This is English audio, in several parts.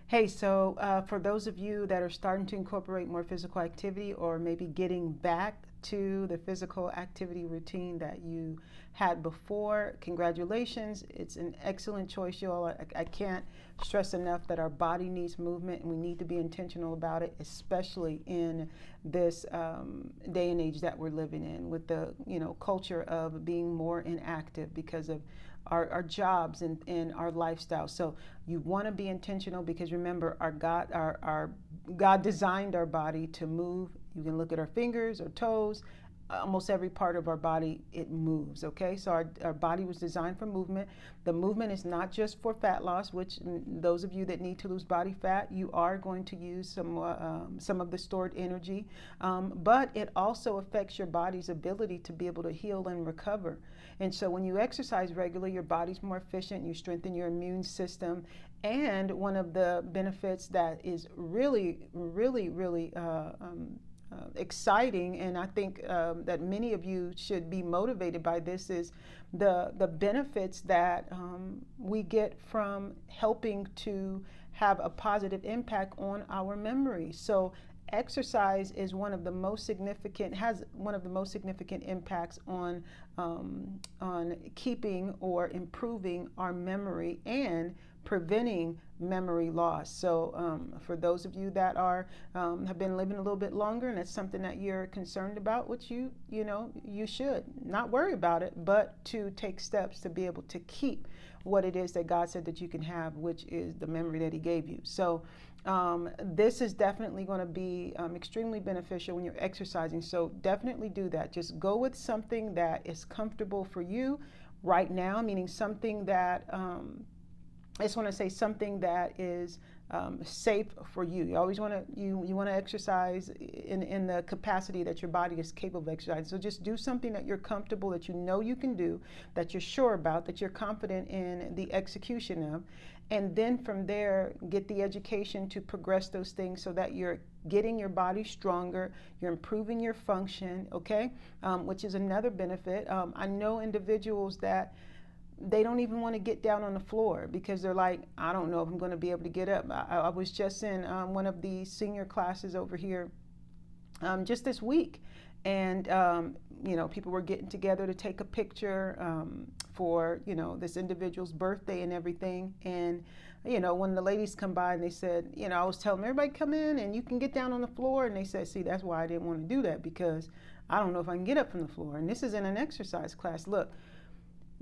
Hey, so for those of you that are starting to incorporate more physical activity or maybe getting back to the physical activity routine that you had before, congratulations. It's an excellent choice, y'all. I can't stress enough that our body needs movement and we need to be intentional about it, especially in this day and age that we're living in with the culture of being more inactive because of our jobs and our lifestyle. So you want to be intentional because remember, our God designed our body to move. You can look at our fingers, our toes, almost every part of our body, it moves. Okay, so our body was designed for movement. The movement is not just for fat loss, which those of you that need to lose body fat, you are going to use some of the stored energy, but it also affects your body's ability to be able to heal and recover. And so when you exercise regularly, your body's more efficient, you strengthen your immune system. And one of the benefits that is really exciting, and I think that many of you should be motivated by this, is the benefits that we get from helping to have a positive impact on our memory. So exercise is one of the most significant, has one of the most significant impacts on keeping or improving our memory and preventing memory loss. So for those of you that are have been living a little bit longer and it's something that you're concerned about, which you should not worry about it, but to take steps to be able to keep what it is that God said that you can have, which is the memory that He gave you. So this is definitely going to be extremely beneficial when you're exercising. So definitely do that. Just go with something that is comfortable for you right now, meaning something that I just want to say something that is safe for you. You always want to you want to exercise in the capacity that your body is capable of exercising. So just do something that you're comfortable, that you know you can do, that you're sure about, that you're confident in the execution of, and then from there get the education to progress those things so that you're getting your body stronger, you're improving your function, okay? Which is another benefit. I know individuals that they don't even want to get down on the floor because they're like, I don't know if I'm going to be able to get up. I was just in one of the senior classes over here just this week, and people were getting together to take a picture for this individual's birthday and everything. And when the ladies come by and they said, I was telling them, everybody come in and you can get down on the floor, and they said, see, that's why I didn't want to do that, because I don't know if I can get up from the floor. And this is in an exercise class. Look,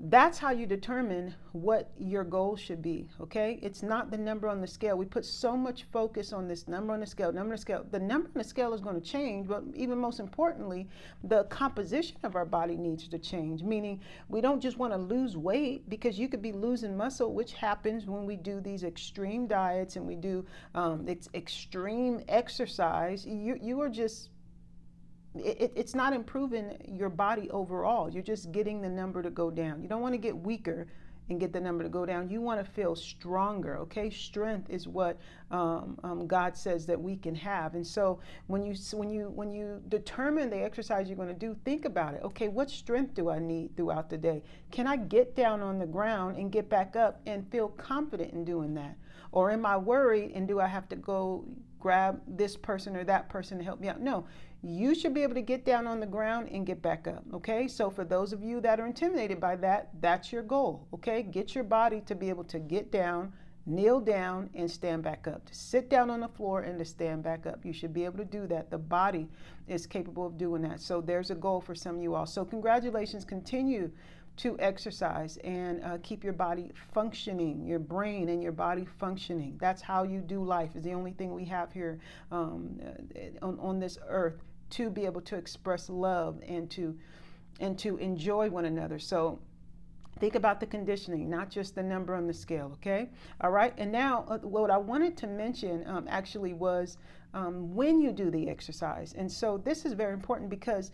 that's how you determine what your goal should be, okay? It's not the number on the scale. We put so much focus on this number on the scale, number on the scale. The number on the scale is going to change, but even most importantly, the composition of our body needs to change, meaning we don't just want to lose weight, because you could be losing muscle, which happens when we do these extreme diets and we do extreme exercise. You are just it's not improving your body overall. You're just getting the number to go down. You don't want to get weaker and get the number to go down. You want to feel stronger, okay? Strength is what God says that we can have. And so when you determine the exercise you're going to do, think about it. Okay, what strength do I need throughout the day? Can I get down on the ground and get back up and feel confident in doing that? Or am I worried, and do I have to go grab this person or that person to help me out? No, you should be able to get down on the ground and get back up, okay? So for those of you that are intimidated by that, that's your goal, okay? Get your body to be able to get down, kneel down, and stand back up. To sit down on the floor and to stand back up. You should be able to do that. The body is capable of doing that. So there's a goal for some of you all. So congratulations. Continue to exercise and keep your body functioning, your brain and your body functioning. That's how you do life. Is the only thing we have here on this earth, to be able to express love and to enjoy one another. So think about the conditioning, not just the number on the scale, okay? All right, and now what I wanted to mention actually was when you do the exercise. And so this is very important because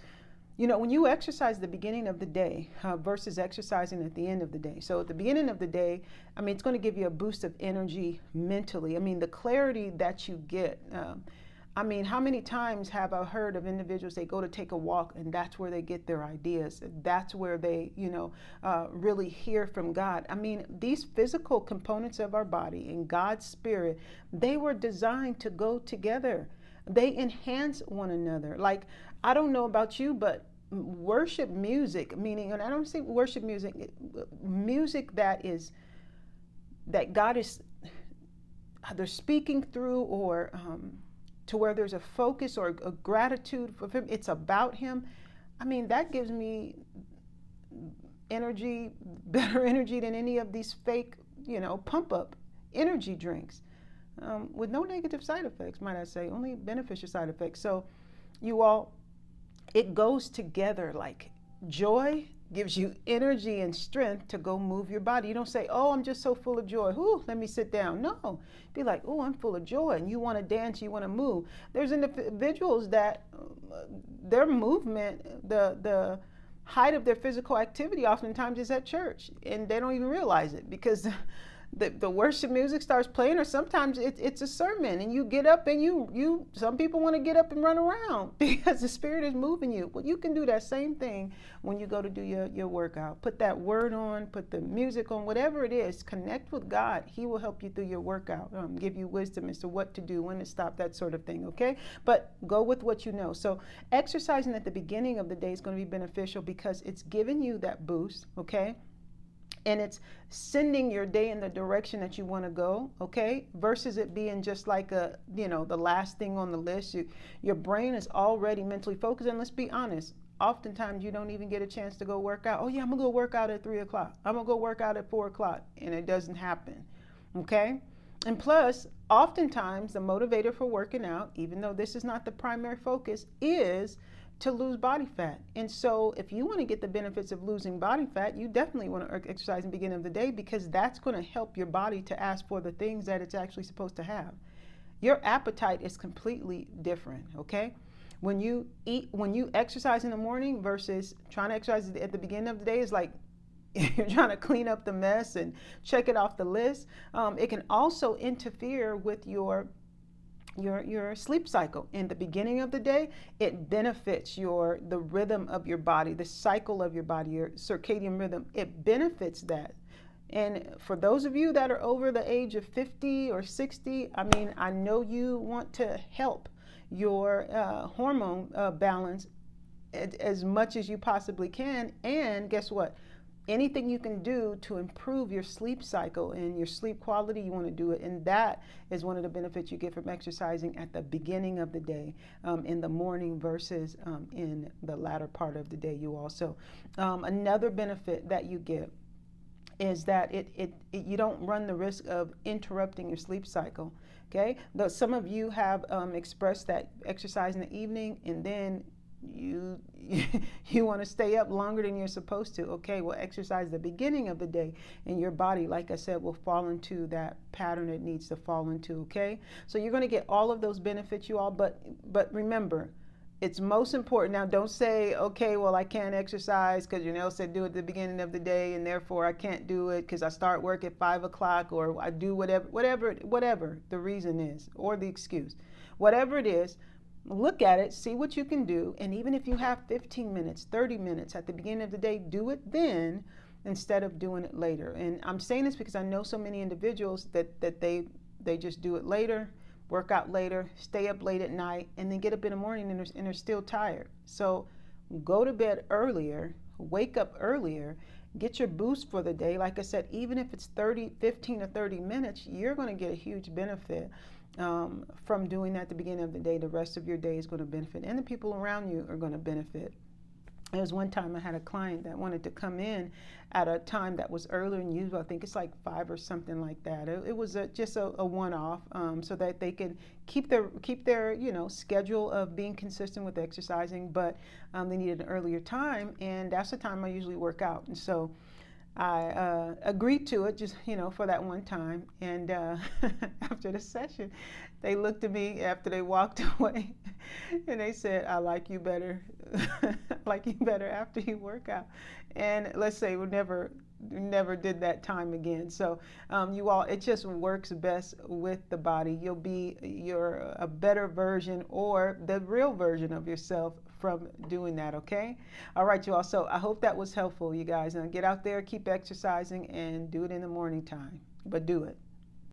when you exercise at the beginning of the day versus exercising at the end of the day. So at the beginning of the day, it's going to give you a boost of energy mentally. The clarity that you get. I mean, how many times have I heard of individuals, they go to take a walk and that's where they get their ideas. That's where they, really hear from God. I mean, these physical components of our body and God's spirit, they were designed to go together. They enhance one another. Like, I don't know about you, but worship music, meaning, and I don't say worship music, music that God is, they're speaking through, or to where there's a focus or a gratitude for him. It's about him. I mean, that gives me energy, better energy than any of these fake, pump up energy drinks, with no negative side effects, might I say, only beneficial side effects. So you all, it goes together. Like, joy gives you energy and strength to go move your body. You don't say, oh, I'm just so full of joy. Ooh, let me sit down. No, be like, oh, I'm full of joy. And you want to dance, you want to move. There's individuals that their movement, the height of their physical activity oftentimes is at church, and they don't even realize it, because the worship music starts playing, or sometimes it's a sermon, and you get up and you some people want to get up and run around because the Spirit is moving you. Well, you can do that same thing when you go to do your workout. Put that word on, put the music on, whatever it is, connect with God. He will help you through your workout, give you wisdom as to what to do, when to stop, that sort of thing, okay? But go with what you know. So exercising at the beginning of the day is going to be beneficial because it's giving you that boost, okay? And it's sending your day in the direction that you want to go, okay? Versus it being just like the last thing on the list. Your brain is already mentally focused. And let's be honest, oftentimes you don't even get a chance to go work out. Oh yeah, I'm gonna go work out at 3 o'clock. I'm gonna go work out at 4 o'clock. And it doesn't happen, okay? And plus, oftentimes the motivator for working out, even though this is not the primary focus, is to lose body fat. And so if you want to get the benefits of losing body fat, you definitely want to exercise in the beginning of the day, because that's going to help your body to ask for the things that it's actually supposed to have. Your appetite is completely different, okay? When you exercise in the morning versus trying to exercise at the beginning of the day, is like you're trying to clean up the mess and check it off the list. It can also interfere with your sleep cycle. In the beginning of the day, it benefits the rhythm of your body, the cycle of your body, your circadian rhythm. It benefits that. And for those of you that are over the age of 50 or 60, I mean, I know you want to help your hormone balance as much as you possibly can. And guess what? Anything you can do to improve your sleep cycle and your sleep quality, you want to do it. And that is one of the benefits you get from exercising at the beginning of the day, in the morning versus in the latter part of the day. You also, another benefit that you get is that you don't run the risk of interrupting your sleep cycle. Okay, though some of you have expressed that exercise in the evening, and then you want to stay up longer than you're supposed to. Okay, well, exercise the beginning of the day, and your body, like I said, will fall into that pattern it needs to fall into. Okay, so you're going to get all of those benefits, you all, but remember, it's most important. Now, don't say, okay, well, I can't exercise because Janelle said do it at the beginning of the day, and therefore I can't do it because I start work at 5 o'clock, or I do whatever the reason is, or the excuse. Whatever it is, look at it, see what you can do, and even if you have 15 minutes, 30 minutes at the beginning of the day, do it then instead of doing it later. And I'm saying this because I know so many individuals that they just do it later, work out later, stay up late at night, and then get up in the morning and they're still tired. So go to bed earlier, wake up earlier, get your boost for the day. Like I said, even if it's 15 or 30 minutes, you're going to get a huge benefit from doing that at the beginning of the day. The rest of your day is going to benefit, and the people around you are going to benefit. There was one time I had a client that wanted to come in at a time that was earlier than usual. I think it's like 5 or something like that. It was just a one-off, so that they could keep their schedule of being consistent with exercising, but they needed an earlier time, and that's the time I usually work out. And so I agreed to it, just for that one time. And after the session, they looked at me after they walked away, and they said, "I like you better, like you better after you work out." And let's say never did that time again. So you all, it just works best with the body. You'll be a better version or the real version of yourself from doing that. Okay. All right, you all. So I hope that was helpful, you guys. Now get out there, keep exercising, and do it in the morning time, but do it.